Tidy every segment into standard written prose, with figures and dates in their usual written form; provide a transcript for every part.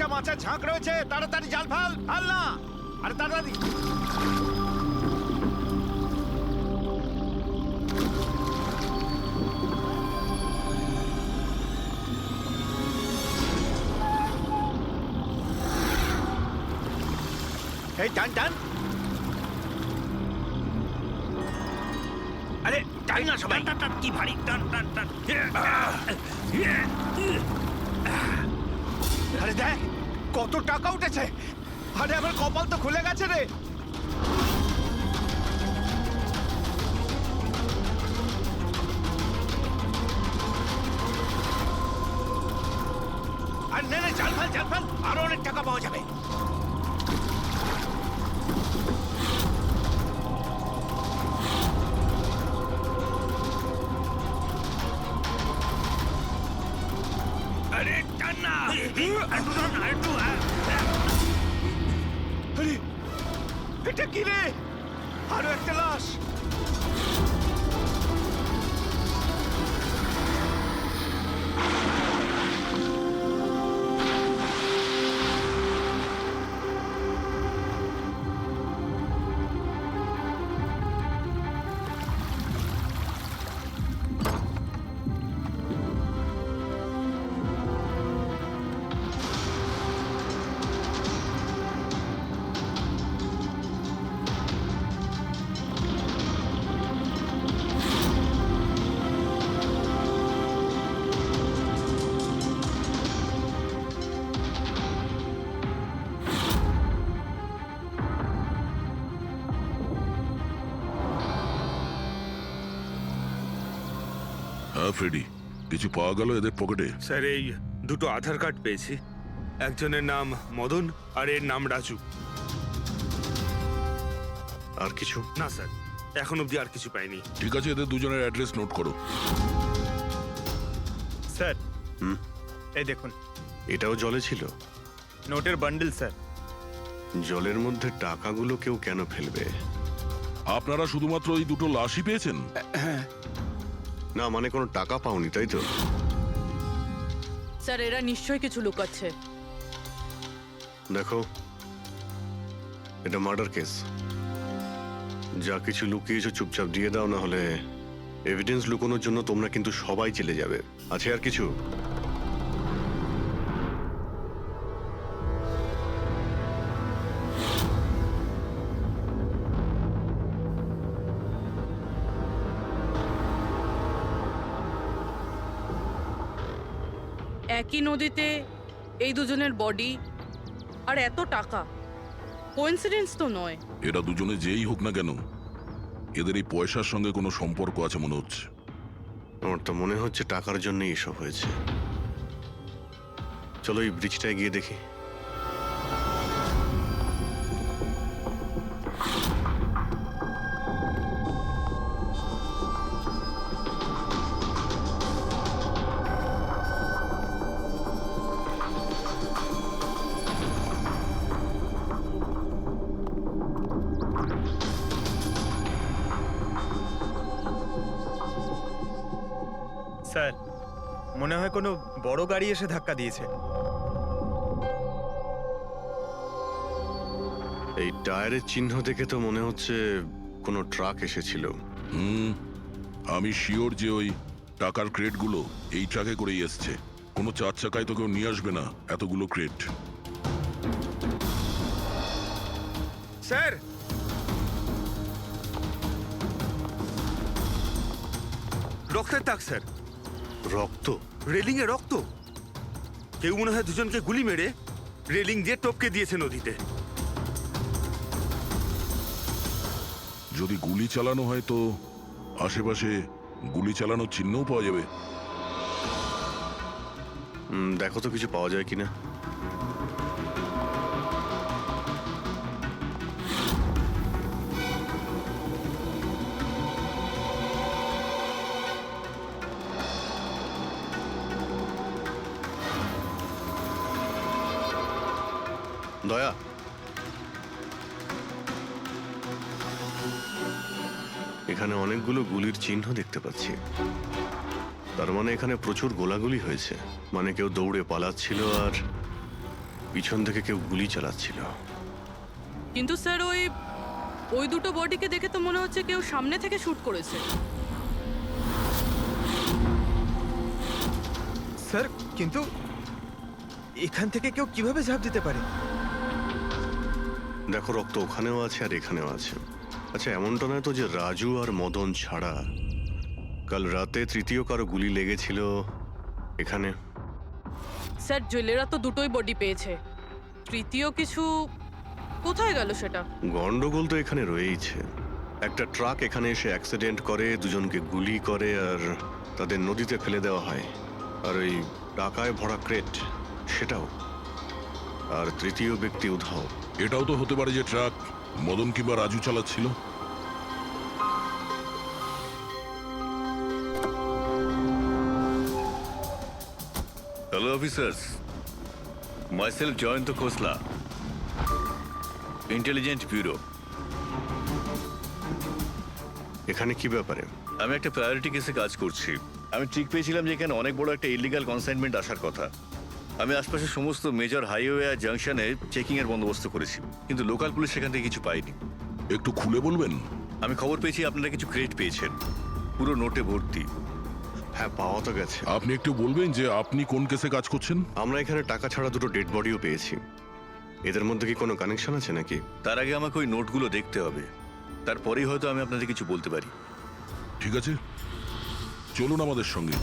একটা মাছের ঝাঁক রয়েছে, তাড়াতাড়ি জাল ফাল ফাল না, আরে তাড়াতাড়ি। এই টান টান, আরে টান না সবাই। টান টান, কি ভারী টান টান টান। আরে দেখ কত টাকা উঠেছে, আরে আমার কপাল তো খুলে গেছে রে। আর নে নে, জাল ফাল, আরো অনেক টাকা পাওয়া যাবে। আরে টান না, একটু টান না, একটু। আরে এটা কি রে, আরো একটা লাশ। হ্যাঁ ফ্রেডি, কিছু পাওয়া গেল এদের পকেটে? স্যার, এই দুটো আধার কার্ড পেয়েছি। একজনের নাম মদন আর এর নাম রাজু। আর কিছু না স্যার, এখন অবধি আর কিছু পাইনি। ঠিক আছে, এদের দুজনের অ্যাড্রেস নোট করো। স্যার এই দেখুন, এটাও জলে ছিল? নোটের বান্ডেল স্যার। জলের মধ্যে টাকাগুলো কেউ কেন ফেলবে? আপনারা শুধুমাত্র ওই দুটো লাশই পেয়েছেন? না, মানে কোনো টাকা পাওনি, তাই তো? স্যার এরা নিশ্চয়ই কিছু লুকাচ্ছে। দেখো, এটা মার্ডার কেস। যা কিছু লুকিয়েছো চুপচাপ দিয়ে দাও, না হলে এভিডেন্স লুকানোর জন্য তোমরা কিন্তু সবাই চলে যাবে। আছে আর কিছু? একই নদীতে এই দুজনের বডি আর এত টাকা, কোইন্সিডেন্স তো নয়। এরা দুজনে যেই হোক না কেন, এদের এই পয়সার সঙ্গে কোনো সম্পর্ক আছে মনে হচ্ছে। আমার তো মনে হচ্ছে টাকার জন্যই এসব হয়েছে। চলো এই ব্রিজটায় গিয়ে দেখি। স্যার মনে হয় কোনো বড় গাড়ি এসে ধাক্কা দিয়েছে। এই টায়ারের চিহ্ন দেখে তো মনে হচ্ছে কোনো ট্রাক এসেছিল। আমি শিওর যে ওই টাকার ক্রেটগুলো এই ট্রাকে করেই এসছে। কোনো চার চাকায় তো কেউ নিয়ে আসবে না এতগুলো ক্রেট। স্যার, রক্তের দাগ স্যার। রক্ত? রেলিং এ রক্ত। কেউ মনে হয় দুজনকে গুলি মেরে রেলিং দিয়ে টপকে দিয়েছে নদীতে। যদি গুলি চালানো হয় তো আশেপাশে গুলি চালানোর চিহ্নও পাওয়া যাবে। দেখো তো কিছু পাওয়া যায় কিনা। দয়া, এখানে অনেকগুলো গুলির চিহ্ন দেখতে পাচ্ছি। তার মানে এখানে প্রচুর গোলাগুলি হয়েছে। মানে কেউ দৌড়ে পালাচ্ছিল আর পিছন থেকে কেউ গুলি চালাচ্ছিল। কিন্তু স্যার ওই দুটো বডিকে দেখে তো মনে হচ্ছে কেউ সামনে থেকে শুট করেছে। স্যার কিন্তু এখান থেকে কেউ কিভাবে ঝাঁপ দিতে পারে? দেখো, রক্ত ওখানেও আছে আর এখানেও আছে। আচ্ছা, এমনটা নয় তো যে রাজু আর মদন ছাড়া কাল রাতে তৃতীয় কারো গুলি লেগেছিল এখানে? স্যার জেলেরা তো দুটোই বডি পেয়েছে, তৃতীয় কিছু কোথায় গেল সেটা? গন্ডগোল তো এখানে রয়েইছে। একটা ট্রাক এখানে এসে অ্যাক্সিডেন্ট করে, দুজনকে গুলি করে আর তাদের নদীতে ফেলে দেওয়া হয়। আর ওই টাকায় ভরা ক্রেট সেটাও। আর তৃতীয় ব্যক্তি উধাও। এটাও তো হতে পারে যে ট্রাক মদন কিংবা রাজু চালাচ্ছিল। হ্যালো অফিসার্স, মাইসেলফ জয়ন্ত খোসলা, ইন্টেলিজেন্ট ব্যুরো। এখানে কি ব্যাপারে? আমি একটা প্রায়োরিটি কেসে কাজ করছি। আমি ঠিক পেয়েছিলাম যে এখানে অনেক বড় একটা ইলিগাল কনসাইনমেন্ট আসার কথা। আমি আশপাশের সমস্ত মেজর হাইওয়ে আর জাংশনে চেকিং এর বন্দোবস্ত করেছি, কিন্তু লোকাল পুলিশ সেখান থেকে কিছু পায়নি। একটু খুলে বলবেন? আমি খবর পেয়েছি আপনারা কিছু ক্রেট পেয়েছেন, পুরো নোটে ভর্তি। হ্যাঁ, পাওয়া তো গেছে। আপনি একটু বলবেন যে আপনি কোন কেসে কাজ করছেন? আমরা এখানে টাকা ছাড়া দুটো ডেড বডিও পেয়েছি। এদের মধ্যে কি কোনো কানেকশন আছে নাকি? তার আগে আমাকে ওই নোটগুলো দেখতে হবে, তারপরেই হয়তো আমি আপনাদের কিছু বলতে পারি। ঠিক আছে, চলুন আমাদের সঙ্গে।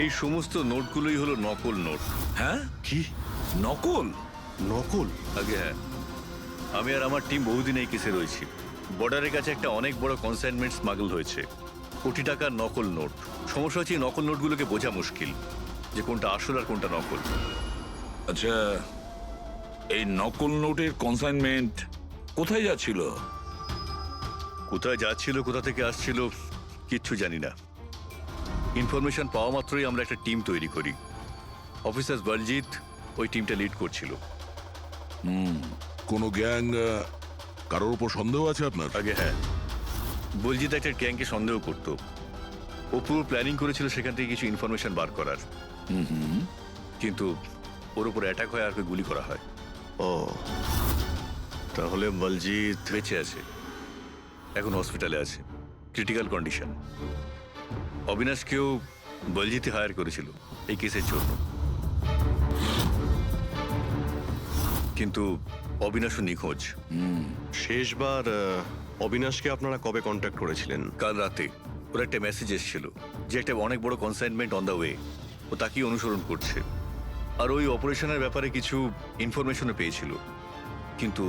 এই সমস্ত নোটগুলোই হলো নকল নোট। হ্যাঁ, কি নকল? নকল? আগে হ্যাঁ, আমি আর আমার টিম বহুদিন এই কেসে রয়েছি। বর্ডারের কাছে একটা অনেক বড় কনসাইনমেন্ট স্মাগল হয়েছে, কোটি টাকার নকল নোট। সমস্যা হচ্ছে এই নকল নোটগুলোকে বোঝা মুশকিল যে কোনটা আসল আর কোনটা নকল। আচ্ছা, এই নকল নোটের কনসাইনমেন্ট কোথায় যাচ্ছিল? কোথায় যাচ্ছিল, কোথা থেকে আসছিল কিচ্ছু জানি না। ইনফরমেশন পাওয়া মাত্রই আমরা একটা টিম তৈরি করি। অফিসার বলজিৎ ওই টিমটা লিড করছিল। কোনো গ্যাং কারোর উপর সন্দেহ আছে আপনার? আগে হ্যাঁ, বলজিৎ একটা গ্যাংকে সন্দেহ করত। ও পুরো প্ল্যানিং করেছিল সেখান থেকে কিছু ইনফরমেশন বার করার, কিন্তু ওর উপর অ্যাটাক হয় আর ওকে গুলি করা হয়। ও, তাহলে বলজিৎ বেঁচে আছে, এখন হসপিটালে আছে, ক্রিটিক্যাল কন্ডিশন। অবিনাশকেও বলজিৎই হায়ার করেছিল এই কেসের জন্য, কিন্তু অবিনাশও নিখোঁজ। শেষবার অবিনাশকে আপনারা কবে কন্ট্যাক্ট করেছিলেন? কাল রাতে ওর একটা মেসেজ এসেছিল যে একটা অনেক বড় কনসাইনমেন্ট অন দ্য ওয়ে, ও তাকেই অনুসরণ করছে। আর ওই অপারেশনের ব্যাপারে কিছু ইনফরমেশনও পেয়েছিল, কিন্তু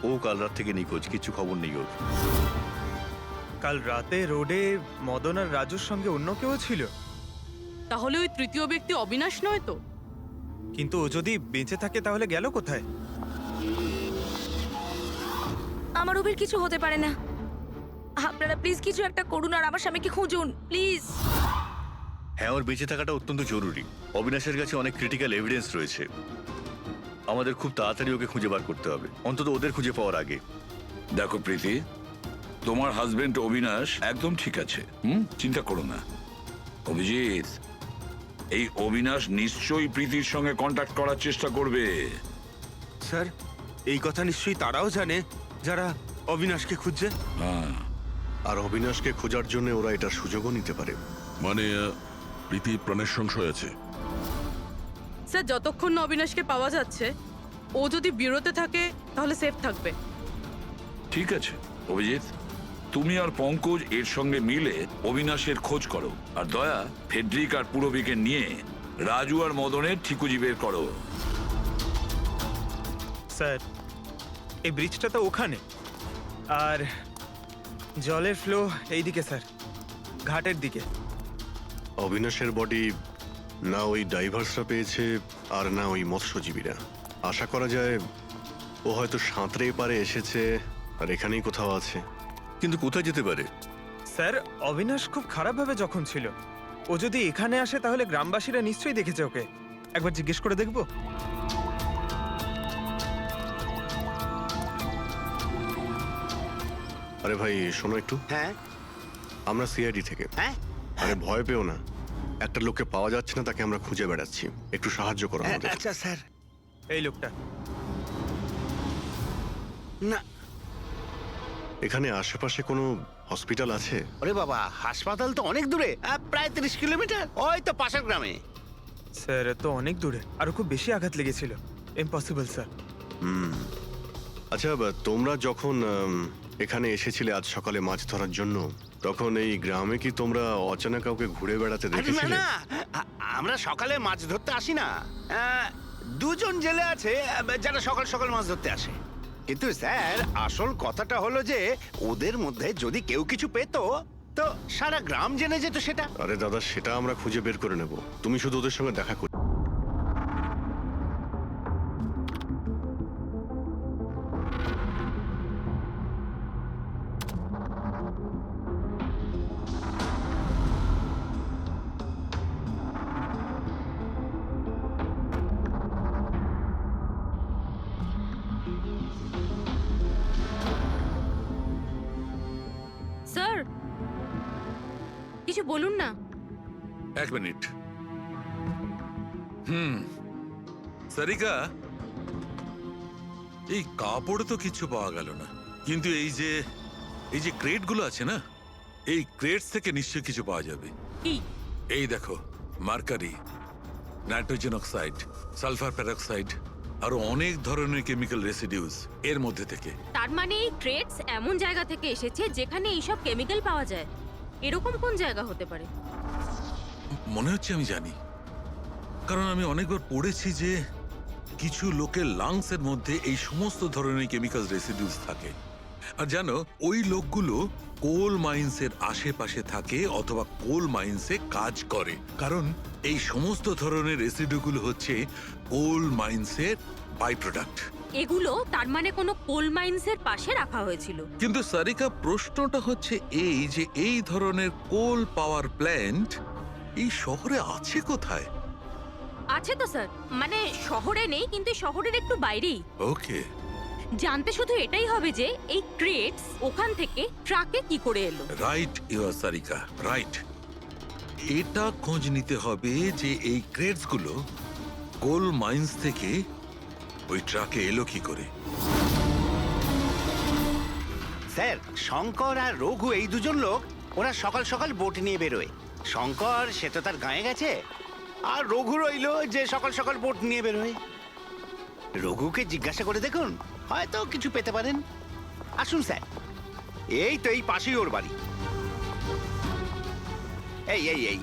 ও কাল রাত থেকে নিখোঁজ, কিছু খবর নেই ওর। কাল রাতে রোডে মদন আর রাজুর সঙ্গে অন্য কেউ ছিল? তাহলে ওই তৃতীয় ব্যক্তি অবিনাশ নয় তো? কিন্তু ও যদি বেঁচে থাকে তাহলে গেল কোথায়? আমার ওপর কিছু হতে পারে না। আপনারা প্লিজ কিছু একটা করুন আর আমার স্বামীকে খুঁজুন প্লিজ। হ্যাঁ, ওর বেঁচে থাকাটা অত্যন্ত জরুরি। অবিনাশের কাছে অনেক ক্রিটিক্যাল এভিডেন্স রয়েছে, আমাদের খুব তাড়াতাড়ি ওকে খুঁজে বার করতে হবে, অন্তত ওদের খুঁজে পাওয়ার আগে। দেখো প্রীতি, তোমার হাজবেন্ড অবিনাশ একদম ঠিক আছে, চিন্তা করো না। অভিজিৎ, এই অবিনাশ নিশ্চয়ই প্রীতির সঙ্গে কন্ট্যাক্ট করার চেষ্টা করবে। স্যার, এই কথা নিশ্চয়ই তারাও জানে যারা অবিনাশকে খুঁজছে। হ্যাঁ, আর অবিনাশকে খোঁজার জন্য ওরা এটার সুযোগও নিতে পারে। মানে প্রীতি প্রাণের সংশয় আছে। স্যার যতক্ষণ না অবিনাশকে পাওয়া যাচ্ছে, ও যদি বিরতে থাকে তাহলে সেফ থাকবে। ঠিক আছে অভিজিৎ, তুমি আর পঙ্কজ এর সঙ্গে মিলে অবিনাশের খোঁজ করো, আর দয়া ফেডরিক আর পুরবিকে নিয়ে রাজু আর মদনের ঠিকুজি বের করো। স্যার, এই ব্রিজটা তো ওখানে, আর জলের ফ্লো এইদিকে স্যার, ঘাটের দিকে। অবিনাশের বডি না ওই ডাইভার্সরা পেয়েছে আর না ওই মৎস্যজীবীরা। আশা করা যায় ও হয়তো সাঁতরে পারে এসেছে আর এখানেই কোথাও আছে। কিন্তু কোথায় যেতে পারে? স্যার, অবিনাশ খুব খারাপভাবে জখম ছিল। ও যদি এখানে আসে তাহলে গ্রামবাসীরা নিশ্চয়ই দেখেছে ওকে। একবার জিজ্ঞেস করে দেখবো? আরে ভাই শোনো একটু, হ্যাঁ আমরা সিআইডি থেকে। হ্যাঁ আরে ভয় পেও না, একটা লোককে পাওয়া যাচ্ছে না, তাকে আমরা খুঁজে বেড়াচ্ছি, একটু সাহায্য করো আমাদের। আচ্ছা স্যার। এই লোকটা। না এখানে আশেপাশে কোনো হসপিটাল আছে? ওরে বাবা, হাসপাতাল তো অনেক দূরে, প্রায় 30 কিলোমিটার, ওই তো পাশের গ্রামে। স্যার এ তো অনেক দূরে, আরো খুব বেশি আঘাত লেগেছিল। Impossible sir. আচ্ছা তোমরা যখন এখানে এসেছিলে আজ সকালে মাছ ধরার জন্য, তখন এই গ্রামে কি তোমরা অচেনা কাউকে ঘুরে বেড়াতে আরে না দেখেছিলে? না, আমরা সকালে মাছ ধরতে আসি না। দুজন জেলে আছে যারা সকাল সকাল মাছ ধরতে আসে। কিন্তু স্যার আসল কথাটা হলো যে ওদের মধ্যে যদি কেউ কিছু পেতো তো সারা গ্রাম জেনে যেত সেটা। আরে দাদা, সেটা আমরা খুঁজে বের করে নেব, তুমি শুধু ওদের সঙ্গে দেখা করো। স্যার কিছু বলুন না। এক মিনিট। সারিকা, এই কাপড়ে তো কিছু পাওয়া গেল না, কিন্তু এই যে ক্রেটগুলো আছে না, এই ক্রেটস থেকে নিশ্চয়ই কিছু পাওয়া যাবে। কি? এই দেখো, mercury, nitrogen oxide, sulphur peroxide, আরো অনেক ধরনের কেমিক্যাল রেসিডিউস এর মধ্যে থেকে। তার মানে এই ট্রেডস এমন জায়গা থেকে এসেছে যেখানে এইসব কেমিক্যাল পাওয়া যায়। এরকম কোন জায়গা হতে পারে? মনে হচ্ছে আমি জানি, কারণ আমি অনেকবার পড়েছি যে কিছু লোকের লাংসের মধ্যে এই সমস্ত ধরনের কেমিক্যাল রেসিডিউস থাকে। আর জানো, ওই লোকগুলো কোল মাইন্সের আশেপাশে থাকে অথবা কোল মাইন্সে কাজ করে, কারণ এই সমস্ত ধরনের রেসিডিউগুলো হচ্ছে কোল মাইন্সের বাই প্রোডাক্ট। এগুলো তার মানে কোনো কোল মাইন্সের পাশে রাখা হয়েছিল। কিন্তু সারিকা, প্রশ্নটা হচ্ছে এই যে এই ধরনের কোল পাওয়ার প্ল্যান্ট এই শহরে আছে কোথায়? আছে তো স্যার, মানে শহরে নেই, কিন্তু শহরের একটু বাইরেই। ওকে, জানতে শুধু এটাই হবে যে এই ক্রেটস ওখান থেকে ট্রাকে কি করে এলো। Right your Sarika, right. এটা খোঁজ নিতে হবে যে এই ক্রেটস গুলো কোল মাইন্স থেকে ওই ট্রাকে এলো কি করে। স্যার শঙ্কর আর রঘু এই দুজন লোক, ওরা সকাল সকাল বোট নিয়ে বেরোয়। শঙ্কর সে তো তার গায়ে গেছে, আর রঘু রইলো যে সকাল সকাল বোট নিয়ে বেরোয়। রঘুকে জিজ্ঞাসা করে দেখুন, হয়তো কিছু পেতে পারেন। আসুন স্যার, এই তো এই পাশেই ওর বাড়ি।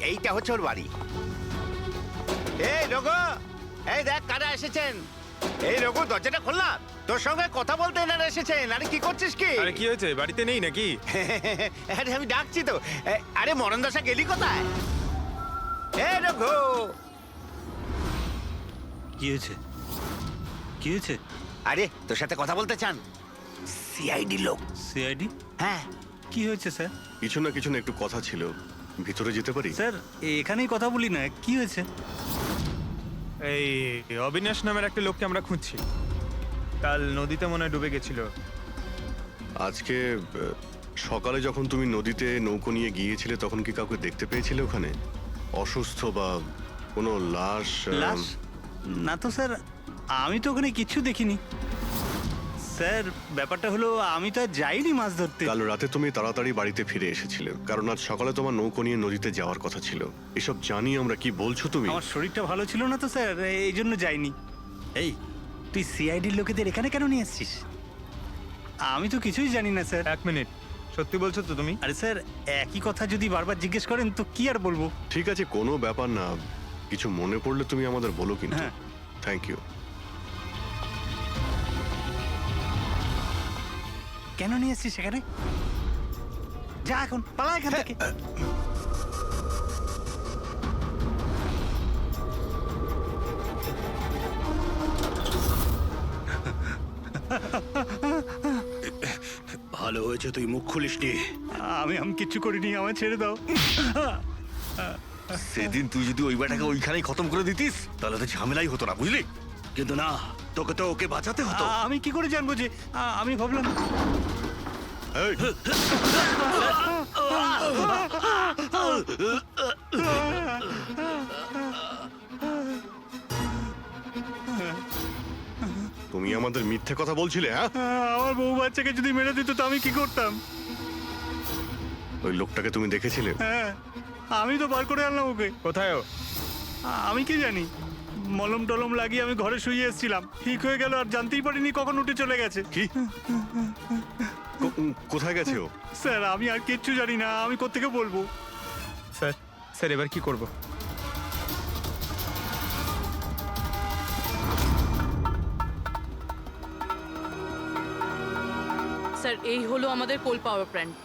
এইটা হচ্ছে ওর বাড়ি। এই রঘু, এই দেখ কারা এসেছেন। এই রঘু, দরজাটা খুললাম, তোর সঙ্গে কথা বলতে এনারা এসেছেন। আরে কি করছিস কি? আরে কি হয়েছে, বাড়িতে নেই নাকি? আরে আমি ডাকছি তো। আরে মরণ দশা গেলি কোথায়? এই রঘু। কি হয়েছে? কি হয়েছে? আরে তোর সাথে কথা বলতে চান, সিআইডি লোক। সিআইডি? হ্যাঁ। কি হয়েছে স্যার? কিছু না একটু কথা ছিল, ভিতরে যেতে পারি? স্যার এখানেই কথা বলি না, কি হয়েছে? এই অবিনাশ নামের একটা লোককে আমরা খুঁজছি। কাল নদীতে মনে হয় ডুবে গেছিল। আজকে সকালে যখন তুমি নদীতে নৌকো নিয়ে গিয়েছিলে, তখন কি কাউকে দেখতে পেয়েছিলে ওখানে? অসুস্থ বা কোনো লাশ? লাশ? না তো স্যার, আমি তো ওখানে কিচ্ছু দেখিনি। স্যার ব্যাপারটা হলো, আমি তো আর যাইনি মাছ ধরতে। কাল রাতে তুমি তাড়াতাড়ি বাড়িতে ফিরে এসেছিলে, কারণ আজ সকালে তোমার নৌকো নিয়ে নদীতে যাওয়ার কথা ছিল। এসব জানি আমরা, কি বলছো তুমি? আমার শরীরটা ভালো ছিল না তো স্যার, এই জন্য যাইনি। এই তুই সিআইডির লোকেদের এখানে কেন নিয়ে এসেছিস? আমি তো কিছুই জানি না স্যার। এক মিনিট, সত্যি বলছো তো তুমি? আরে স্যার, একই কথা যদি বারবার জিজ্ঞেস করেন তো কি আর বলবো। ঠিক আছে, কোনো ব্যাপার না, কিছু মনে পড়লে তুমি আমাদের বলো কিন্তু। হ্যাঁ। Thank you. কেন নিয়ে এসেছিস সেখানে? যা এখন, পালা এখান থেকে। ভালো হয়েছে তুই মুখ খুলিসনি। আমি কিচ্ছু করিনি, আমায় ছেড়ে দাও। সেদিন তুই যদি ওই বেটাকে ওইখানেই খতম করে দিতিস তাহলে তো ঝামেলাই হতো না, বুঝলি? কিন্তু না, তোকে তো ওকে বাঁচাতে হতো। আমি কি করে জানবো যে আমি ভাবলাম তুমি আমাদের মিথ্যে কথা বলছিলে, হ্যাঁ? আমার বউ বাচ্চাকে যদি মেরে দিত তো আমি কি করতাম? ওই লোকটাকে তুমি দেখেছিলে? হ্যাঁ, আমি তো বার করে আনলাম ওকে। কোথায় ও? আমি কি জানি, মলম টলম লাগিয়ে আমি ঘরে শুয়ে এসেছিলাম, ঠিক হয়ে গেল আর জানতেই পারিনি কখন উঠে চলে গেছে। কি? কোথায় গেছে ও? স্যার আমি আর কিচ্ছু জানি না, আমি কোত্থেকে বলবো? স্যার স্যার এবার কি করব? স্যার এই হলো আমাদের কোল পাওয়ার প্ল্যান্ট।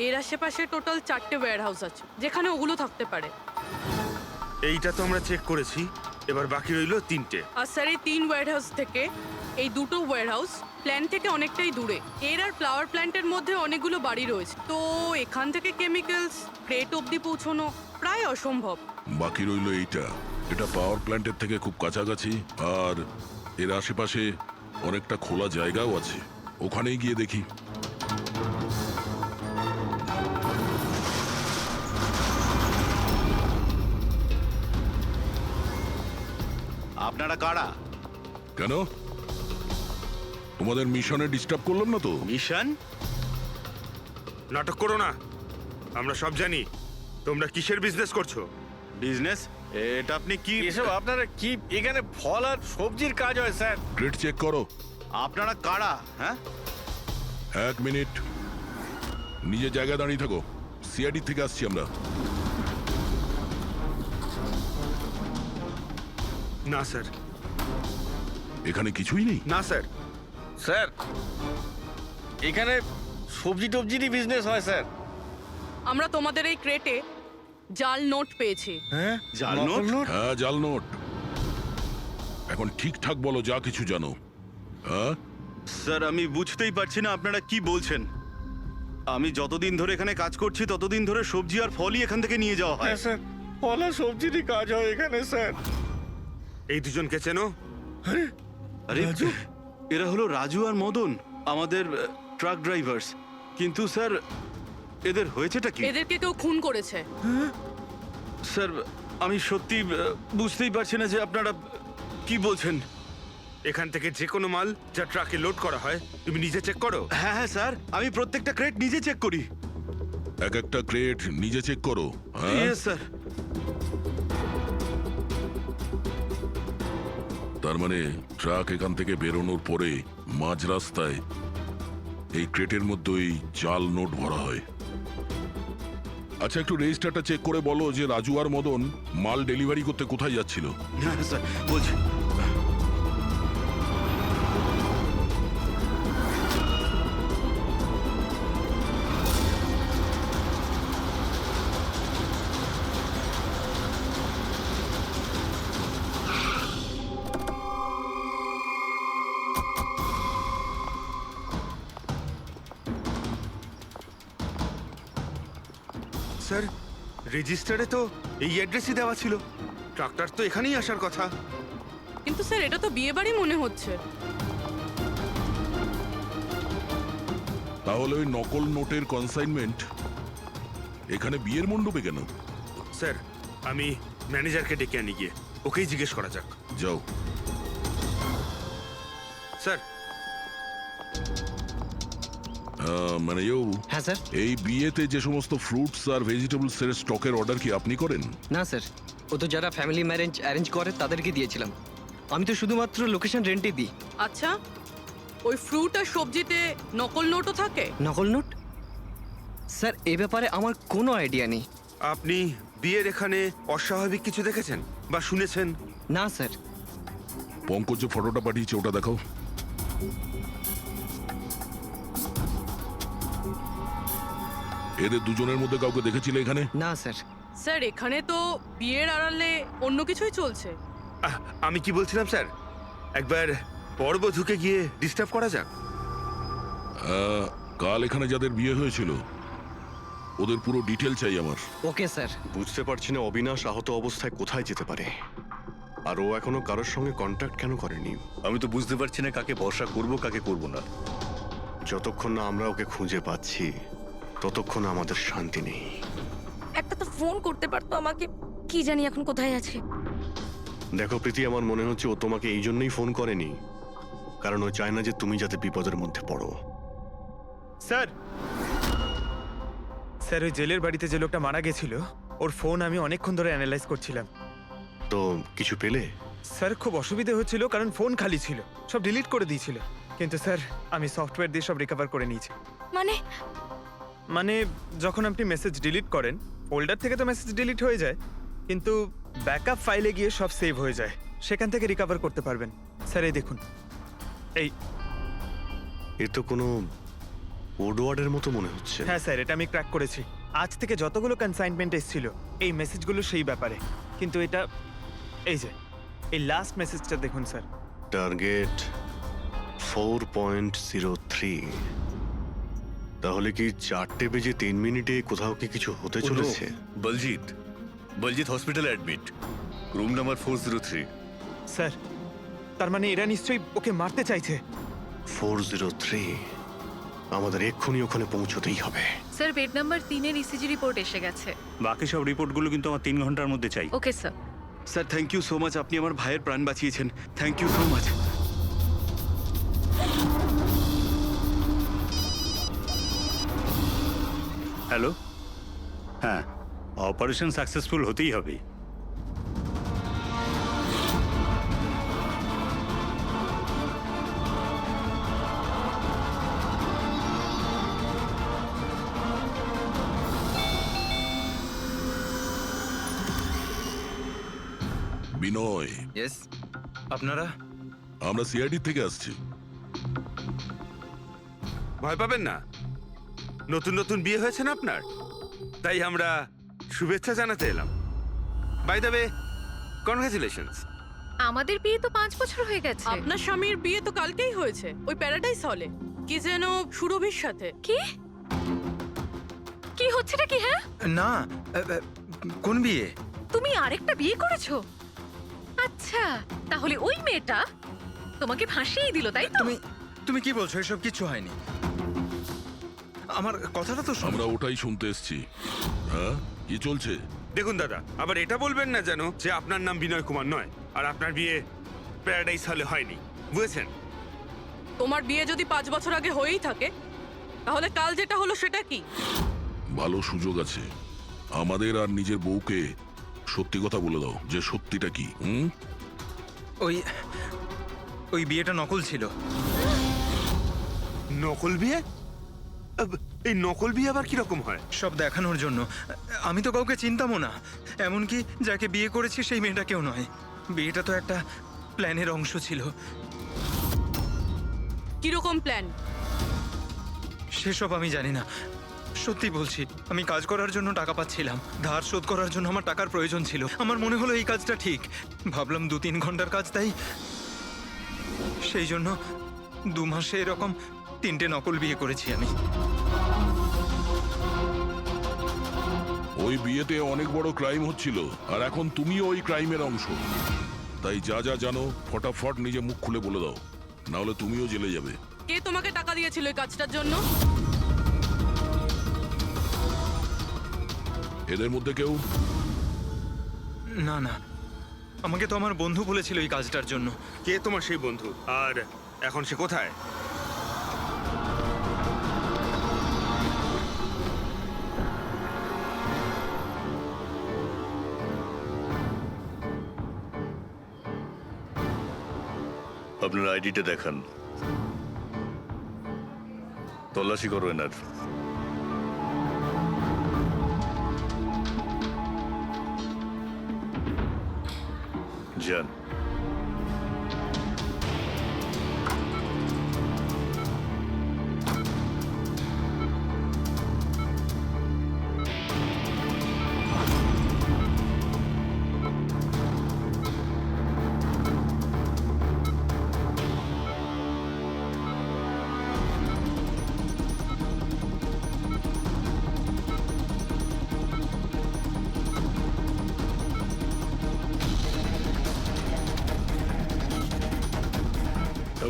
এর আশেপাশে টোটাল 4টে ওয়্যার হাউস আছে যেখানে ওগুলো থাকতে পারে। এইটা তো আমরা চেক করেছি, এবার বাকি রইলো 3টে। আর স্যার এই 3 ওয়্যার হাউস থেকে এই 2টো ওয়্যার হাউস প্ল্যান্ট থেকে অনেকটাই দূরে। এর আর ফ্লাওয়ার প্ল্যান্টের মধ্যে অনেকগুলো বাড়ি রয়েছে, তো এখান থেকে কেমিক্যালস ক্রেট অবধি পৌঁছানো প্রায় অসম্ভব। বাকি রইলো এইটা। এটা পাওয়ার প্ল্যান্টের থেকে খুব কাছাকাছি, আর এর আশেপাশে অনেকটা খোলা জায়গাও আছে। ওখানেই গিয়ে দেখি। আপনারা কারা? কেন? তোমাদের মিশনে ডিস্টার্ব করলাম না তো? মিশন? নাটক করো না, আমরা সব জানি তোমরা কিসের বিজনেস করছো। বিজনেস? এটা আপনি কি এসব আপনারা কি, এখানে ফল আর সবজির কাজ হয় স্যার। ক্রেট চেক করো। আপনারা কারা? হ্যাঁ, 1 মিনিট, নিজের জায়গায় দাঁড়িয়ে থাকো। সিআইডি থেকে আসছি আমরা। না স্যার, এখানে কিছুই নেই। না স্যার। স্যার এখানে সবজি টবজিরই বিজনেস হয় স্যার। আমরা তোমাদের এই ক্রেটে জাল নোট পেয়েছি। জাল নোট? হ্যাঁ, জাল নোট। এখন ঠিকঠাক বলো যা কিছু জানো। হ্যাঁ, স্যার আমি বুঝতেই পারছি না আপনারা কি বলছেন। আমি যতদিন ধরে এখানে কাজ করছি ততদিন ধরে সবজি আর ফলই এখান থেকে নিয়ে যাওয়া হয়। স্যার ফল আর সবজিরই কাজ হয় এখানে স্যার। এই দুজনকে চেনো? আরে এরা হলো রাজু আর মদন, আমাদের ট্রাক ড্রাইভার্স। কিন্তু স্যার এদের হয়েছেটা কি? এদেরকে কেউ খুন করেছে। স্যার আমি সত্যি বুঝতেই পারছি না যে আপনারা কি বলছেন। এখান থেকে যে কোনো মাল যা ট্রাকে লোড করা হয় তুমি নিজে চেক করো। হ্যাঁ হ্যাঁ স্যার, আমি প্রত্যেকটা ক্রেট নিজে চেক করি। এক একটা ক্রেট নিজে চেক করো। হ্যাঁ, ইয়েস স্যার। তার মানে ট্রাক এখান থেকে বেরোনোর পরে মাঝ রাস্তায় এই ক্রেটের মধ্যে ওই জাল নোট ভরা হয়। আচ্ছা, একটু রেজিস্টারটা চেক করে বলো যে রাজু আর মদন মাল ডেলিভারি করতে কোথায় যাচ্ছিল। হ্যাঁ স্যার বলছি। স্যার রেজিস্টারে তো এই অ্যাড্রেসই দেওয়া ছিল, ট্রাকটার তো এখানেই আসার কথা। কিন্তু স্যার এটা তো বিয়ে বাড়ি মনে হচ্ছে। তাহলে ওই নকল নোটের কনসাইনমেন্ট এখানে বিয়ের মণ্ডপে কেন? স্যার আমি ম্যানেজারকে ডেকে আনি, গিয়ে ওকেই জিজ্ঞেস করা যাক। যাও। স্যার মানে হ্যাঁ স্যার। এই বিয়েতে যে সমস্ত ফ্রুটস আর ভেজিটেবলস এর স্টকের অর্ডার কি আপনি করেন? না স্যার, ও তো যারা ফ্যামিলি ম্যারেজ অ্যারেঞ্জ করে তাদেরকে দিয়েছিলাম। আমি তো শুধুমাত্র লোকেশন রেন্টে দিই। আচ্ছা, ওই ফ্রুট আর সবজিতে নকল নোটও থাকে? নকল নোট? স্যার এ ব্যাপারে আমার কোনো আইডিয়া নেই। আপনি বিয়ের এখানে অস্বাভাবিক কিছু দেখেছেন বা শুনেছেন? না স্যার। পঙ্কজ যে ফটোটা পাঠিয়েছে ওটা দেখাও। এদের দুজনের মধ্যে কাউকে দেখেছিলে এখানে? না স্যার। স্যার এখানে তো বিয়ের আড়ালে অন্য কিছুই চলছে। আমি কি বলছিলাম স্যার, একবার বরবধূকে গিয়ে ডিস্টার্ব করা যাক। কাল এখানে যাদের বিয়ে হয়েছিল ওদের পুরো ডিটেল চাই আমার। Okay sir. বুঝতে পারছি না অবিনাশ আহত অবস্থায় কোথায় যেতে পারে, আর ও এখনো কারোর সঙ্গে কন্ট্যাক্ট কেন করেনি। আমি তো বুঝতে পারছি না কাকে ভরসা করব কাকে করব না। যতক্ষণ না আমরা ওকে খুঁজে পাচ্ছি ততক্ষণ আমাদের শান্তি নেই। একটা তো ফোন করতে পারতো আমাকে, কি জানি এখন কোথায় আছে। দেখো প্রীতি, আমার মনে হচ্ছে ও তোমাকে এই জন্যই ফোন করেনি, কারণ ও চায় না যে তুমি যাতে বিপদের মধ্যে পড়ো। স্যার স্যার ওই জেলের বাড়িতে যে লোকটা মারা গেছিল ওর ফোন আমি অনেকক্ষণ ধরে অ্যানালাইজ করছিলাম। তো কিছু পেলে? স্যার খুব অসুবিধা হচ্ছিল কারণ ফোন খালি ছিল, সব ডিলিট করে দিয়েছিল। কিন্তু স্যার আমি সফটওয়্যার দিয়ে সব রিকভার করে নিয়েছি। মানে যখন আপনি মেসেজ ডিলিট করেন ফোল্ডার থেকে তো মেসেজ ডিলিট হয়ে যায়, কিন্তু ব্যাকআপ ফাইলে গিয়ে সব সেভ হয়ে যায়, সেখান থেকে রিকভার করতে পারবেন। স্যার এই দেখুন, এই এ তো কোনো কোডওয়ার্ডের মতো মনে হচ্ছে। হ্যাঁ স্যার, এটা আমি ক্র্যাক করেছি। আজ থেকে যতগুলো কনসাইনমেন্ট এসেছিল এই মেসেজগুলো সেই ব্যাপারে, কিন্তু এটা এই যে এই লাস্ট মেসেজটা দেখুন স্যার। টার্গেট 4.03। তাহলে কি 4:03 কোথাও কি কিছু হতে চলেছে? বলজিৎ হসপিটালে অ্যাডমিট, রুম নাম্বার 403। স্যার তার মানে এরা নিশ্চয়ই ওকে মারতে চাইছে। 403, আমাদের এক্ষুনি ওখানে পৌঁছতেই হবে। স্যার বেড নাম্বার 3-এর ইসিজি রিপোর্ট এসে গেছে। বাকি সব রিপোর্টগুলো কিন্তু আমার 3 ঘন্টার মধ্যে চাই। Okay sir. Sir thank you so much, আপনি আমার ভাইয়ের প্রাণ বাঁচিয়েছেন। Thank you so much. Hello, হ্যাঁ, অপারেশন সাকসেসফুল হতেই হবে। বিনয়, ইয়েস, আপনারা? আমরা সিআইডি থেকে আসছি। ভয় পাবেন না, নতুন নতুন বিয়ে হয়েছে না আপনার, তাই আমরা শুভেচ্ছা জানাতে এলাম। By the way, congratulations. আমাদের বিয়ে তো 5 বছর হয়ে গেছে। আপনার স্বামীর বিয়ে তো কালকেই হয়েছে, ওই প্যারাডাইস হলে। কি যেন সুরভির সাথে। কি কি হচ্ছেটা কি? হ্যাঁ না, কোন বিয়ে? তুমি আরেকটা বিয়ে করেছো? আচ্ছা, তাহলে ওই মেয়েটা তোমাকে ফাঁসিয়ে দিল, তাই তো? তুমি কি বলছো? এসব কিছু হয়নি। আমার কথাটা তো শোনো। আমরা ওটাই শুনতে এসেছি। হ্যাঁ, কি চলছে? দেখুন দাদা, আবার এটা বলবেন না যেন যে আপনার নাম বিনয় কুমার নয় আর আপনার বিয়ে প্যারাডাইস হলে হয়নি, বুঝেছেন? তোমার বিয়ে যদি 5 বছর আগে হয়েই থাকে, তাহলে কাল যেটা হলো সেটা কি? ভালো সুযোগ আছে, আমাদের আর নিজের বউকে সত্যি কথা বলে দাও যে সত্যিটা কি। ওই বিয়েটা নকল ছিল। নকল বিয়ে? এই নকল বিয়ে আবার কিরকম হয়? সব দেখানোর জন্য। আমি তো কাউকে চিনতামও না, এমনকি যাকে বিয়ে করেছি সেই মেয়েটাকেও নয়। বিয়েটা তো একটা প্ল্যানের অংশ ছিল। কিরকম প্ল্যান? সেসব আমি জানি না, সত্যি বলছি। আমি কাজ করার জন্য টাকা পাচ্ছিলাম, ধার শোধ করার জন্য আমার টাকার প্রয়োজন ছিল। আমার মনে হলো এই কাজটা ঠিক, ভাবলাম 2-3 ঘন্টার কাজ, তাই সেই জন্য 2 মাসে এরকম 3টে নকল বিয়ে করেছি আমি। ওই বিয়েতে অনেক বড় ক্রাইম হচ্ছিল, আর এখন তুমিও ওই ক্রাইমের অংশ। তাই যা যা জানো ফটাফট নিজে মুখ খুলে বলে দাও, না হলে তুমিও জেলে যাবে। কে তোমাকে টাকা দিয়েছিল এই কাজটার জন্য? এদের মধ্যে কেউ? না না, আমাকে তো আমার বন্ধু বলেছিল এই কাজটার জন্য। কে তোমার সেই বন্ধু, আর এখন সে কোথায়? আপনার আইডিটা দেখান, তল্লাশি করো এনার। যান।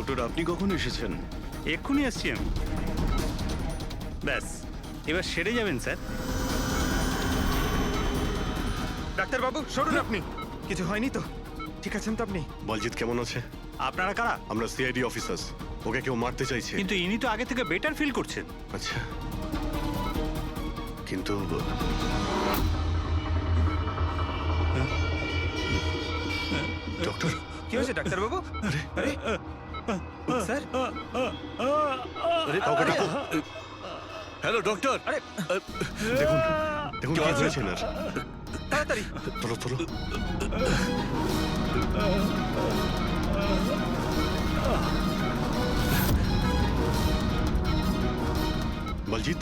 ডক্টর আপনি কখন এসেছেন? এক্ষুনি আসছি আমি। ব্যাস, এবার সেরে যাবেন স্যার। ডাক্তারবাবু সরুন আপনি। কিছু হয়নি তো? ঠিক আছেন তো আপনি? বলজিৎ কেমন আছে? আপনারা কারা? আমরা সিআইডি অফিসার্স। ওকে কেউ মারতে চাইছে। কিন্তু ইনি তো আগে থেকে বেটার ফিল করছেন। আচ্ছা, কিন্তু ডক্টর, কি হয়েছে ডাক্তারবাবু? আরে স্যার, কাউকে ডাকো। Hello doctor. আরে দেখুন দেখুন কি হয়েছে না। তাড়াতাড়ি। তোলো তোলো। বলজিৎ,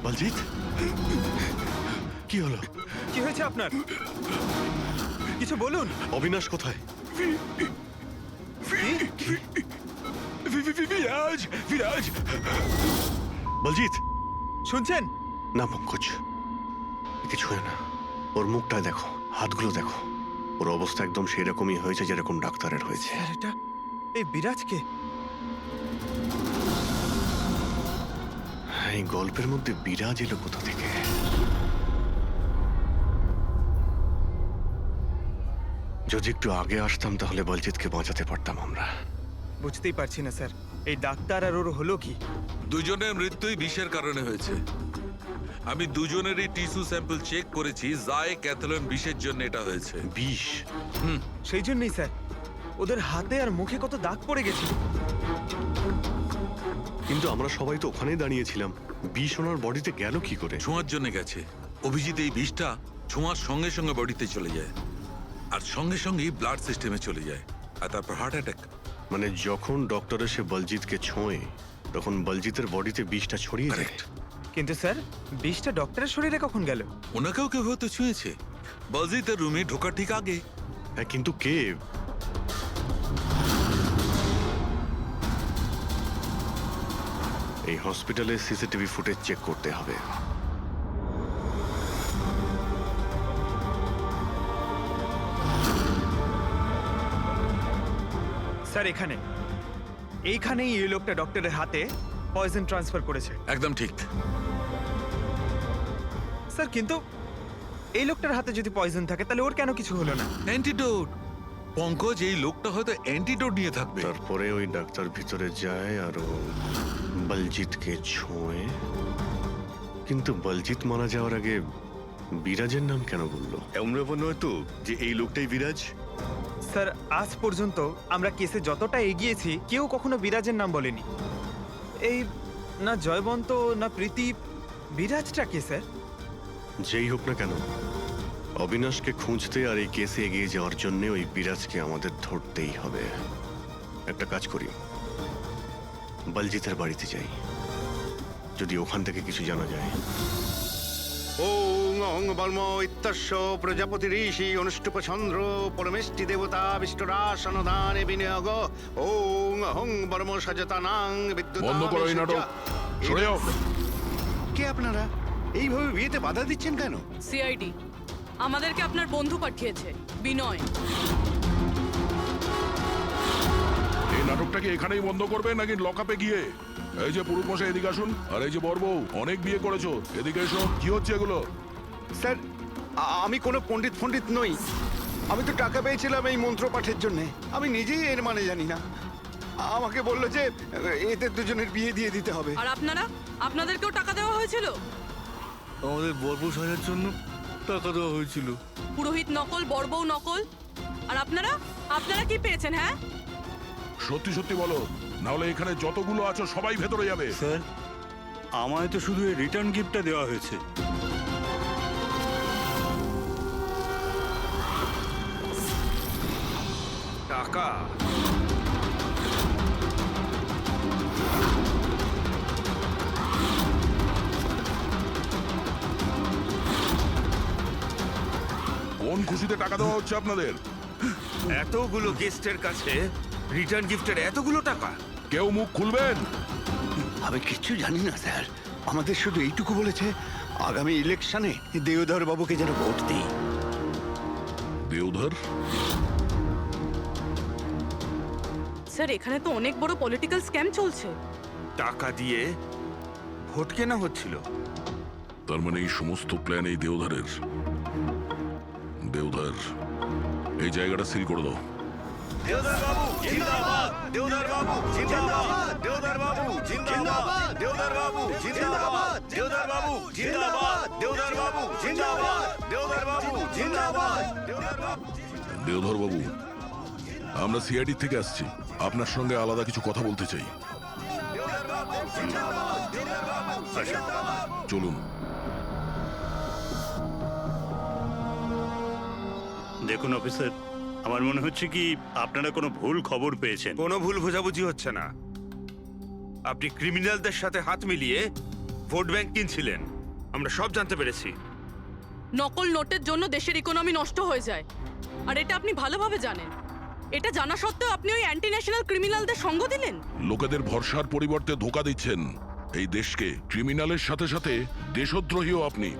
বলজিৎ, কি হলো? কি হয়েছে আপনার? কিছু বলুন। অবিনাশ কোথায়? বিরাজ, বিরাজ। বলজিৎ, শুনছেন? না পঙ্কজ, কিছু হয় না। ওর মুখটা দেখো, হাতগুলো দেখো। ওর অবস্থা একদম সেই রকমই হয়েছে যেরকম ডাক্তারের হয়েছে। স্যার এটা এই বিরাজকে? এই গল্পের মধ্যে বিরাজ এলো কোথা থেকে? যদি একটু আগে আসতাম তাহলে বলজিৎকে বাঁচাতে পারতাম আমরা। বুঝতেই পারছি না স্যার, এই ডাক্তার আর ওর হলো কি? দুজনের মৃত্যুই বিষের কারণে হয়েছে। আমি দুজনেরই টিস্যু স্যাম্পল চেক করেছি, জায় ক্যাথলন বিষের জন্য এটা হয়েছে। বিষ? সেই জন্যই স্যার, ওদের হাতে আর মুখে কত দাগ পড়ে গেছে। কিন্তু আমরা সবাই তো ওখানেই দাঁড়িয়েছিলাম। বিষ ওনার বডিতে গেল কি করে? ছোঁয়ার জন্য গেছে। অভিজিৎ, এই বিষটা ছোঁয়ার সঙ্গে সঙ্গে বডিতে চলে যায়, আর সঙ্গে সঙ্গেই ব্লাড সিস্টেমে চলে যায়, আর তারপর হার্ট অ্যাটাক। মানে যখন ডক্টর এসে বলজিৎকে ছোঁয়ে তখন বলজিতের বডিতে বিষটা ছড়িয়ে যায়। কারেক্ট। কিন্তু স্যার, বিষটা ডক্টরের শরীরে কখন গেল? ওনাকেও কেউ হয়তো ছুঁয়েছে, বলজিতের রুমে ঢোকার ঠিক আগে। হ্যাঁ, কিন্তু কে? এই হসপিটালে সিসিটিভি ফুটেজ চেক করতে হবে। স্যার এখানে, এইখানেই এই লোকটা ডক্টরের হাতে পয়জন ট্রান্সফার করেছে। একদম ঠিক। স্যার কিন্তু এই লোকটার হাতে যদি পয়জন থাকে তাহলে ওর কেন কিছু হলো না? অ্যান্টিডোট। পঙ্কজ, এই লোকটা হয়তো অ্যান্টিডোট নিয়ে থাকবে। তারপরে ওই ডাক্তার ভিতরে যায় আর ও বলজিৎকে ছোঁয়ে। কিন্তু বলজিৎ মারা যাওয়ার আগে বিরাজের নাম কেন বললো? এমন ব্যাপার নয় তো যে এই লোকটাই বিরাজ? স্যার আজ পর্যন্ত আমরা কেসে যতটা এগিয়েছি কেউ কখনো বিরাজের নাম বলেনি। এই না জয়বন্ত না প্রীতি, বিরাজটা কে স্যার? যেই হোক না কেন, অবিনাশকে খুঁজতে আর এই কেসে এগিয়ে যাওয়ার জন্য ওই বিরাজকে আমাদের ধরতেই হবে। একটা কাজ করি, বলজিতের বাড়িতে যাই, যদি ওখান থেকে কিছু জানা যায়। ওং অহং বর্ম ইত্যস্য প্রজাপতি ঋষি অনুষ্ঠুপ চন্দ্র পরমেষ্টি দেবতা বিষ্ণুরাসনদানে বিনিয়োগ। ওং অহং বর্ম সজতানাং বিদ্যুৎ। বন্ধ করো এই নাটক, সরে যাও। কে আপনারা? এইভাবে বিয়েতে বাধা দিচ্ছেন কেন? সিআইডি আমাদেরকে আপনার বন্ধু পাঠিয়েছে, বিনয়। এই নাটকটাকে এখানেই বন্ধ করবে নাকি লকআপে গিয়ে? এই যে পুরুষ মশাই এদিকে আসুন, আর এই যে বড়বউ, অনেক বিয়ে করেছো, এদিকে এসো। কি হচ্ছে এগুলো? স্যার, আমি কোনো পণ্ডিত ফণ্ডিত নই। আমি তো টাকা পেয়েছিলাম এই মন্ত্র পাঠের জন্য। আমি নিজেই এর মানে জানি না। আমাকে বললো যে এদের দুজনের বিয়ে দিয়ে দিতে হবে। আর আপনারা, আপনাদেরকেও টাকা দেওয়া হয়েছিল? আমাদের বরবউ সাজার জন্য টাকা দেওয়া হয়েছিল। পুরোহিত নকল, বড়বউ নকল। আর আপনারা, আপনারা কি পেয়েছেন? হ্যাঁ, সত্যি সত্যি বলো, নাহলে এখানে যতগুলো আছো সবাই ভেতরে যাবে। স্যার, আমায় তো শুধু এই রিটার্ন গিফটটা দেওয়া হয়েছে। টাকা? কোন খুশিতে টাকা দেওয়া হচ্ছে আপনাদের? এতগুলো গেস্টের কাছে রিটার্ন গিফটের এতগুলো টাকা? কেউ মুখ খুলবেন? আমি কিচ্ছু জানি না স্যার। আমাদের শুধু এইটুকু বলেছে, আগামী ইলেকশনে দেওধর বাবুকে যেন ভোট দিই। দেওধর? স্যার এখানে তো অনেক বড় পলিটিক্যাল স্ক্যাম চলছে। টাকা দিয়ে ভোট কেনা হচ্ছিল। তার মানে এই সমস্ত প্ল্যান এই দেওধারের। দেওধার, এই জায়গাটা সিল করে দাও। দেওদার বাবু জিন্দাবাদ, দেওদার বাবু জিন্দাবাদ, দেওদার বাবু জিন্দাবাদ, দেওদার বাবু জিন্দাবাদ, দেওদার বাবু জিন্দাবাদ, দেওদার বাবু জিন্দাবাদ, দেওদার বাবু জিন্দাবাদ, দেওদার বাবু। দেওধর বাবু, আমরা সিআইডি থেকে আসছি, আপনার সঙ্গে আলাদা কিছু কথা বলতে চাই। চলুন। দেখুন অফিসার, আমার মনে হচ্ছে কি আপনারা কোনো ভুল খবর পেয়েছেন। কোনো ভুল বোঝাবুঝি হচ্ছে না। আপনি ক্রিমিনালদের সাথে হাত মিলিয়ে ভোট ব্যাংক কিনছিলেন, আমরা সব জানতে পেরেছি। নকল নোটের জন্য দেশের ইকোনমি নষ্ট হয়ে যায়, আর এটা আপনি ভালোভাবে জানেন। এটা জানা সত্ত্বেও আপনি ওই অ্যান্টি ন্যাশনাল ক্রিমিনালদের সঙ্গ দিলেন। লোকেদের ভরসার পরিবর্তে ধোকা দিচ্ছেন এই দেশকে। ক্রিমিনালের সাথে সাথে দেশদ্রোহীও আপনি।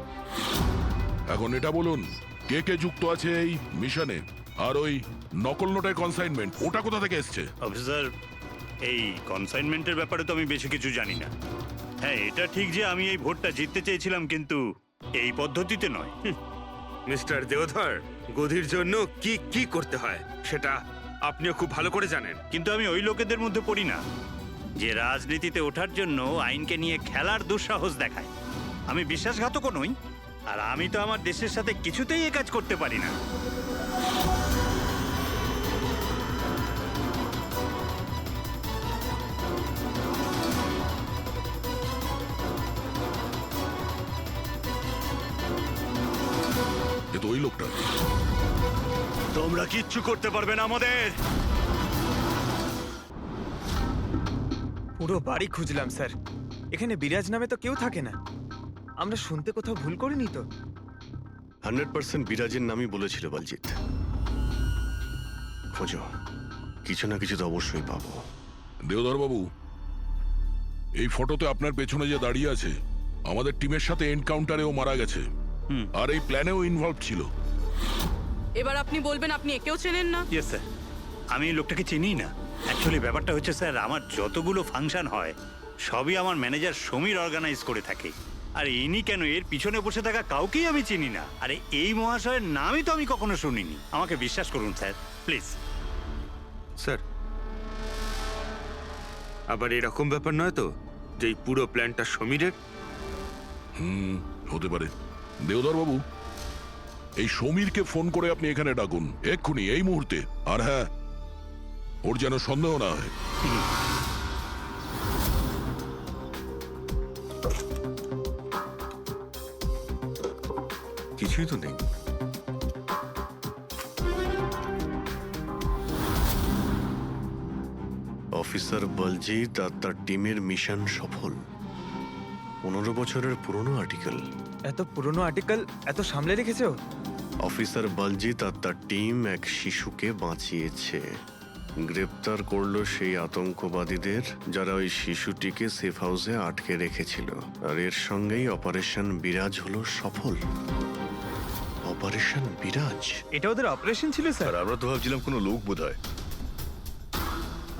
এখন এটা বলুন, কে কে যুক্ত আছে এই মিশনে? আর ওই নকল নোটের কনসাইনমেন্ট, ওটা কোথা থেকে এসছে? অফিসার, এই কনসাইনমেন্টের ব্যাপারে তো আমি বেশি কিছু জানি না। হ্যাঁ, এটা ঠিক যে আমি এই ভোটটা জিততে চেয়েছিলাম, কিন্তু এই পদ্ধতিতে নয়। মিস্টার দেওধর, গদির জন্য কি কি করতে হয় সেটা আপনিও খুব ভালো করে জানেন। কিন্তু আমি ওই লোকেদের মধ্যে পড়ি না যে রাজনীতিতে ওঠার জন্য আইনকে নিয়ে খেলার দুঃসাহস দেখায়। আমি বিশ্বাসঘাতকও নই, আর আমি তো আমার দেশের সাথে কিছুতেই এ কাজ করতে পারি না। এ তো ওই লোকটা। তোমরা কিচ্ছু করতে পারবে না আমাদের। পুরো বাড়ি খুঁজলাম স্যার, এখানে বিরাজ নামে তো কেউ থাকে না। আমরা শুনতে কোথাও ভুল করিনি তো? 100% বিরাজের নামই বলেছিল বলজিৎ। খোঁজো, কিছু না কিছু তো অবশ্যই পাবো। দেওধর বাবু, এই ফটোতে আপনার পেছনে যে দাঁড়িয়ে আছে, আমাদের টিমের সাথে এনকাউন্টারেও মারা গেছে, আর এই প্ল্যানেও ইনভলভ ছিল। এবার আপনি বলবেন আপনি একেও চেনেন না? ইয়েস স্যার, আমি এই লোকটাকে চিনি না। অ্যাকচুয়ালি ব্যাপারটা হচ্ছে স্যার, আমার যতগুলো ফাংশন হয় সবই আমার ম্যানেজার সমীর অর্গানাইজ করে থাকে। আর ইনি কেন, এর পিছনে বসে থাকা কাউকেই আমি চিনি না। আরে এই মহাশয়ের নামই তো আমি কখনো শুনিনি। আমাকে বিশ্বাস করুন স্যার, প্লিজ। স্যার, আবার এরকম ব্যাপার নয় তো যে এই পুরো প্ল্যানটা সমীরের? হতে পারে। দেওধর বাবু, এই সমীরকে ফোন করে আপনি এখানে ডাকুন এক্ষুনি, এই মুহূর্তে। আর হ্যাঁ, ওর যেন সন্দেহ না হয়। কিছুই তো নেই। অফিসার বলজিৎ আর তার টিমের মিশন সফল। 15 বছরের পুরনো আর্টিকেল। এত পুরনো আর্টিকেল এত সামলে রেখেছো? অফিসার বলজিৎ আর তার টিম এক শিশুকে বাঁচিয়েছে। গ্রেপ্তার করলো সেই আতঙ্কবাদীদের যারা ওই শিশুটিকে সেফ হাউসে আটকে রেখেছিল। আর এর সঙ্গেই অপারেশন বিরাজ হলো সফল। অপারেশন বিরাজ? এটা ওদের অপারেশন ছিল স্যার? আর আমরা তো ভাবছিলাম কোনো লোক বোধ হয়।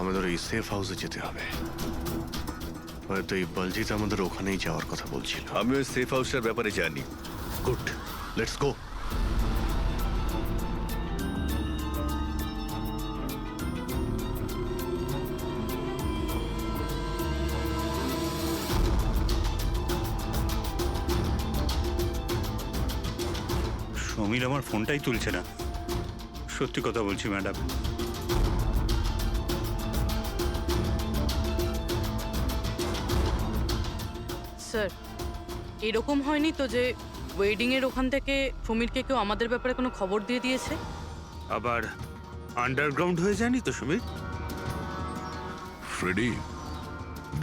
আমাদের এই সেফ হাউসে যেতে হবে। হয়তো এই বলজিৎ আমাদের ওখানেই যাওয়ার কথা বলছিল। আমি ওই সেফ হাউসটার ব্যাপারে জানি। Good, let's go. সমীর আমার ফোনটাই তুলছে না। সত্যি কথা বলছি ম্যাডাম। স্যার, এরকম হয়নি তো যে ওয়েডিং এর ওখান থেকে সমীরকে কেউ আমাদের ব্যাপারে কোনো খবর দিয়ে দিয়েছে? আবার আন্ডারগ্রাউন্ড হয়ে যায়নি তো সমীর? ফ্রেডি,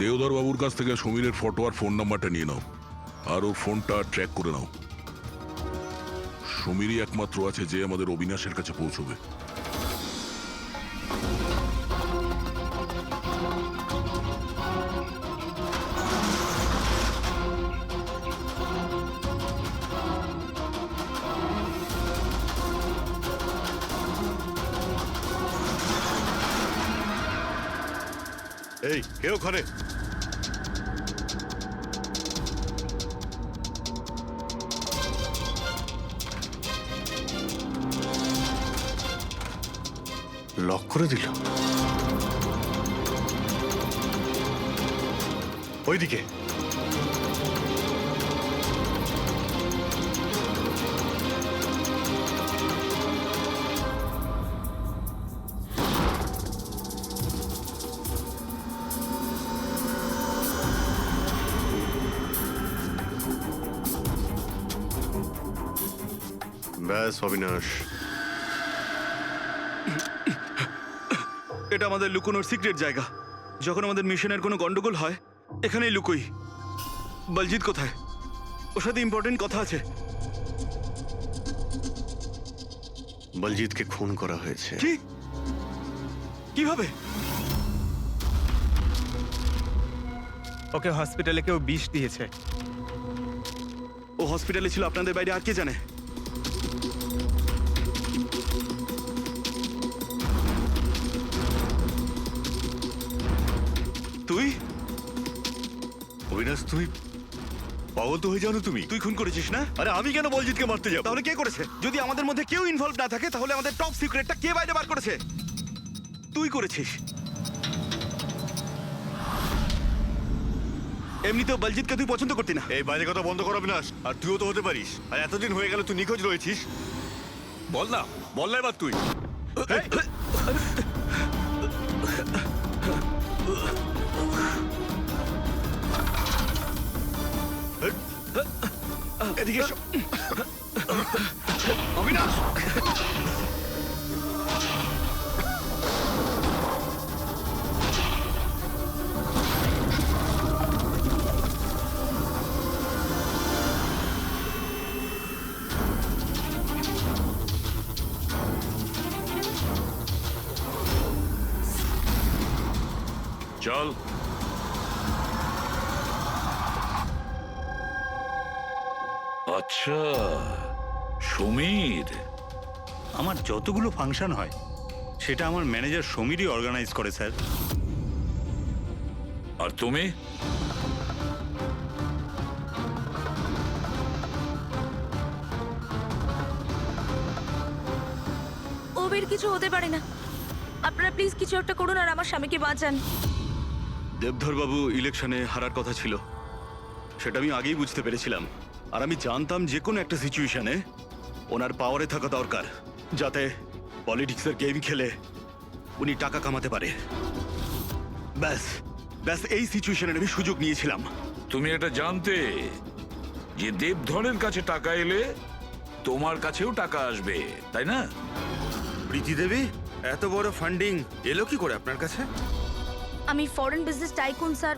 দেওধর বাবুর কাছ থেকে সমীরের ফটো আর ফোন নাম্বারটা নিয়ে নাও, আর ওর ফোনটা ট্র্যাক করে নাও। সমীরই একমাত্র আছে যে আমাদের অবিনাশের কাছে পৌঁছবে। এই কে ওখানে? লক করে দিল। ওইদিকে ব্যাস অবিনাশ, এটা আমাদের লুকোনোর সিক্রেট জায়গা। যখন আমাদের মিশনের কোনো গন্ডগোল হয় এখানেই লুকোই। বলজিৎ কোথায়? ওর সাথে ইম্পর্টেন্ট কথা আছে। বলজিৎকে খুন করা হয়েছে। কি? কিভাবে? ওকে হসপিটালে কেউ বিষ দিয়েছে। ও হসপিটালে ছিল, আপনাদের বাইরে আর কে জানে? তুই অবিনাশ, তুমি পাগল তো হয়ে যাও না তুমি? তুই খুন করেছিস না? আরে আমি কেন বলজিৎকে মারতে যাব? তাহলে কে করেছে? যদি আমাদের মধ্যে কেউ ইনভলভ না থাকে তাহলে আমাদের টপ সিক্রেটটা কে বাইরে বার করেছে? তুই করেছিস। এমনিতেও বলজিৎকে তুই পছন্দ করতি না। এই বাইরে কথা বন্ধ কর অবিনাশ। আর তুইও তো হতে পারিস। আর এতদিন হয়ে গেল তুই নিখোঁজ রয়েছিস। বল না এবার তুই। এদিকে এসো। অবিনাশ! চল। আচ্ছা, সমীর। আমার যতগুলো ফাংশন হয় সেটা আমার ম্যানেজার সমীরই অর্গানাইজ করে স্যার। আর তুমি? ওবের কিছু হতে পারে না। আপনারা প্লিজ কিছু একটা করুন আর আমার স্বামীকে বাঁচান। দেবধর বাবু ইলেকশনে হারার কথা ছিল, সেটা আমি আগেই বুঝতে পেরেছিলাম। আর আমি জানতাম যে কোনো একটা সিচুয়েশনে ওনার পাওয়ারে থাকা দরকার, যাতে পলিটিক্সের গেম খেলে উনি টাকা কামাতে পারে। ব্যাস ব্যাস এই সিচুয়েশনের আমি সুযোগ নিয়েছিলাম। তুমি এটা জানতে যে দেবধরের কাছে টাকা এলে তোমার কাছেও টাকা আসবে, তাই না? প্রীতি দেবী, এত বড় ফান্ডিং এলো কি করে আপনার কাছে? আমি ফরেন বিজনেস টাইকুন স্যার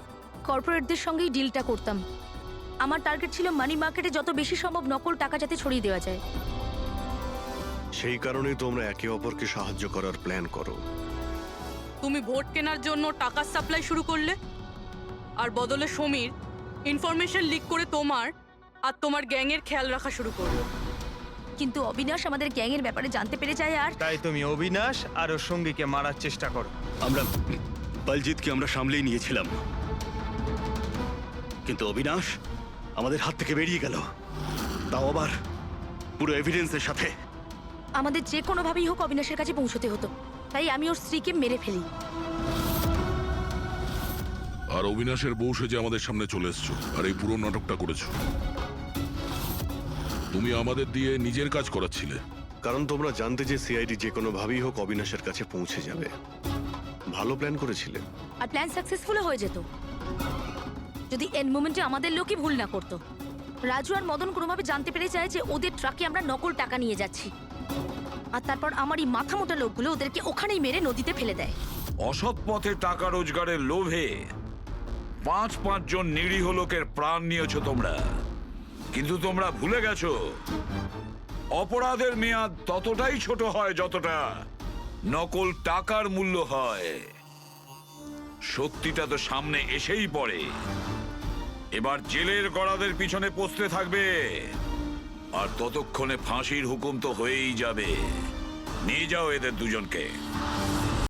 কর্পোরেটদের সঙ্গেই ডিলটা করতাম। আমার টার্গেট ছিল মানি মার্কেটে যত বেশি সম্ভব নকল টাকা যাতে ছড়িয়ে দেওয়া যায়। সেই কারণেই তোমরা একে অপরকে সাহায্য করার প্ল্যান করো। তুমি ভোট কেনার জন্য টাকার সাপ্লাই শুরু করলে, আর বদলে সমীর ইনফরমেশন লিক করে তোমার আর তোমার গ্যাংয়ের খেয়াল রাখা শুরু করলো। কিন্তু অবিনাশ আমাদের গ্যাংয়ের ব্যাপারে জানতে পেরে যায় আর তাই তুমি অবিনাশ আর ওর সঙ্গীকে মারার চেষ্টা করো। আমরা বলজিৎকে আমরা সামলেই নিয়েছিলাম, কিন্তু অবিনাশ আমাদের হাত থেকে বেরিয়ে গেল, তাও আবার পুরো এভিডেন্সের সাথে। আমাদের যে কোনোভাবেই হোক অবিনাশের কাছে পৌঁছতে হতো, তাই আমি ওর স্ত্রীকে মেরে ফেলি। আর অবিনাশের বউ সেজে আমাদের সামনে চলে এসছো আর এই পুরো নাটকটা করেছো। তুমি আমাদের দিয়ে নিজের কাজ করাচ্ছিলে, কারণ তোমরা জানতে যে সিআইডি যে কোনো ভাবেই হোক অবিনাশের কাছে পৌঁছে যাবে। ভালো প্ল্যান করেছিলে। আর প্ল্যান সাকসেসফুল হয়ে যেত যদি এন্ড মোমেন্টে আমাদের লোকই ভুল না করতো। রাজু আর মদন কোনোভাবে জানতে পেরে যায় যে ওদের ট্রাকে আমরা নকল টাকা নিয়ে যাচ্ছি, আর তারপর আমার এই মাথা মোটা লোকগুলো ওদেরকে ওখানেই মেরে নদীতে ফেলে দেয়। অসৎ পথে টাকা রোজগারের লোভে 5 জন নিরীহ লোকের প্রাণ নিয়েছো তোমরা, কিন্তু তোমরা ভুলে গেছো অপরাধের মেয়াদ ততটাই ছোট হয় যতটা নকল টাকার মূল্য হয়। সত্যিটা তো সামনে এসেই পড়ে। এবার জেলের গড়াদের পিছনে পৌঁছতে থাকবে, আর ততক্ষণে ফাঁসির হুকুম তো হয়েই যাবে। নিয়ে যাও এদের দুজনকে।